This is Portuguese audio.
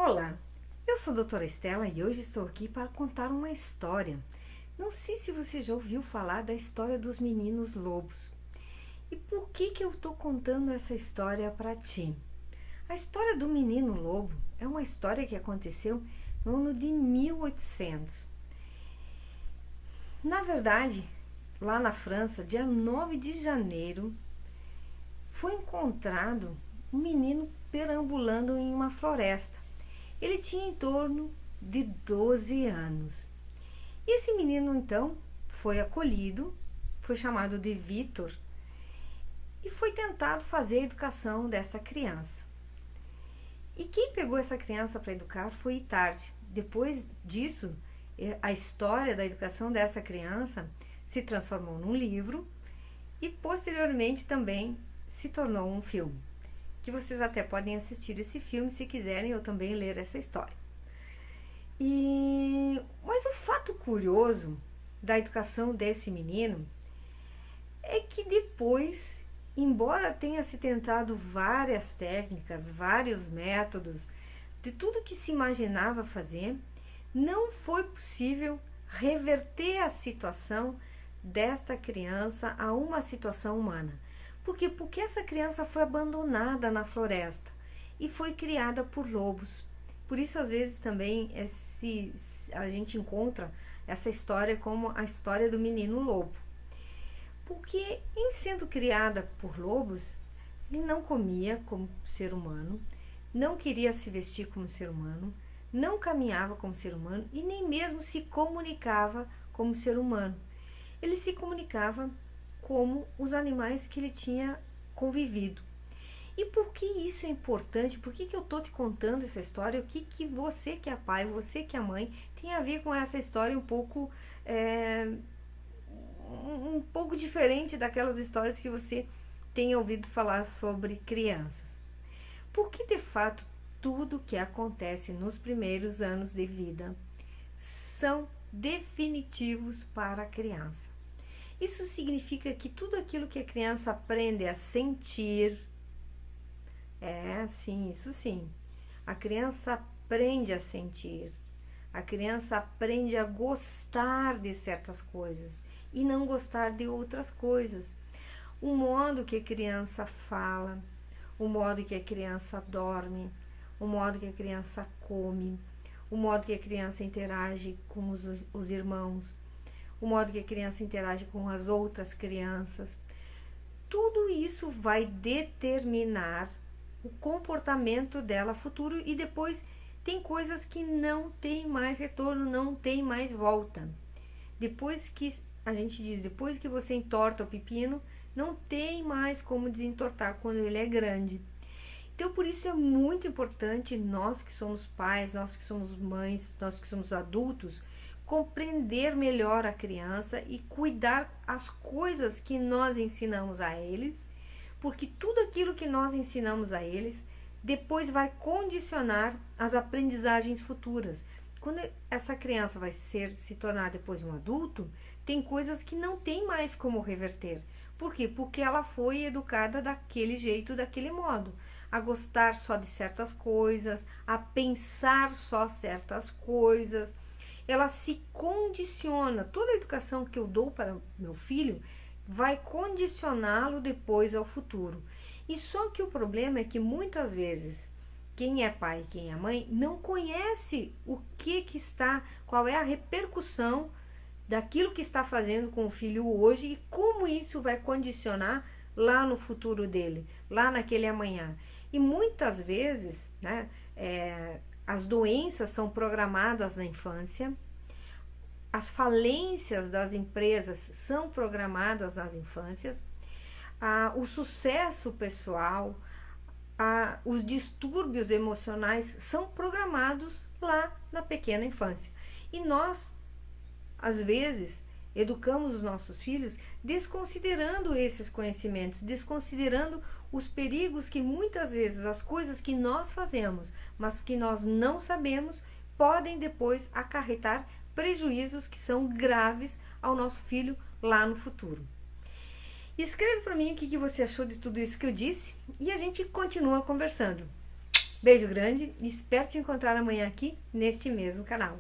Olá, eu sou a doutora Estela e hoje estou aqui para contar uma história. Não sei se você já ouviu falar da história dos meninos lobos. E por que eu estou contando essa história para ti? A história do menino lobo é uma história que aconteceu no ano de 1800. Na verdade, lá na França, dia 9 de janeiro, foi encontrado um menino perambulando em uma floresta. Ele tinha em torno de 12 anos. E esse menino, então, foi acolhido, foi chamado de Vitor, e foi tentado fazer a educação dessa criança. E quem pegou essa criança para educar foi Itard. Depois disso, a história da educação dessa criança se transformou num livro e posteriormente também se tornou um filme, que vocês até podem assistir esse filme se quiserem ou também ler essa história. Mas o fato curioso da educação desse menino é que depois, embora tenha se tentado várias técnicas, vários métodos, de tudo que se imaginava fazer, não foi possível reverter a situação desta criança a uma situação humana. Por quê? Porque essa criança foi abandonada na floresta e foi criada por lobos. Por isso, às vezes, também a gente encontra essa história como a história do menino lobo. Porque, em sendo criada por lobos, ele não comia como ser humano, não queria se vestir como ser humano, não caminhava como ser humano e nem mesmo se comunicava como ser humano. Ele se comunicava como os animais que ele tinha convivido. E por que isso é importante? Por que eu estou te contando essa história? O que você que é pai, você que é mãe, tem a ver com essa história um pouco diferente daquelas histórias que você tem ouvido falar sobre crianças? Porque de fato tudo que acontece nos primeiros anos de vida são definitivos para a criança. Isso significa que tudo aquilo que a criança aprende a sentir, isso sim, a criança aprende a sentir, a criança aprende a gostar de certas coisas e não gostar de outras coisas. O modo que a criança fala, o modo que a criança dorme, o modo que a criança come, o modo que a criança interage com os irmãos, o modo que a criança interage com as outras crianças. Tudo isso vai determinar o comportamento dela futuro e depois tem coisas que não tem mais retorno, não tem mais volta. Depois que a gente diz, depois que você entorta o pepino, não tem mais como desentortar quando ele é grande. Então, por isso é muito importante nós que somos pais, nós que somos mães, nós que somos adultos, compreender melhor a criança e cuidar as coisas que nós ensinamos a eles, porque tudo aquilo que nós ensinamos a eles depois vai condicionar as aprendizagens futuras. Quando essa criança vai se tornar depois um adulto, tem coisas que não tem mais como reverter. Por quê? Porque ela foi educada daquele jeito, daquele modo, a gostar só de certas coisas, a pensar só certas coisas. Ela se condiciona. Toda a educação que eu dou para meu filho vai condicioná-lo depois ao futuro. E só que o problema é que muitas vezes quem é pai, quem é mãe, não conhece qual é a repercussão daquilo que está fazendo com o filho hoje e como isso vai condicionar lá no futuro dele, lá naquele amanhã. E muitas vezes, as doenças são programadas na infância, as falências das empresas são programadas nas infâncias, o sucesso pessoal, os distúrbios emocionais são programados lá na pequena infância. E nós, às vezes, educamos os nossos filhos desconsiderando esses conhecimentos, desconsiderando os perigos que muitas vezes as coisas que nós fazemos, mas que nós não sabemos, podem depois acarretar prejuízos que são graves ao nosso filho lá no futuro. Escreve para mim o que você achou de tudo isso que eu disse e a gente continua conversando. Beijo grande e espero te encontrar amanhã aqui neste mesmo canal.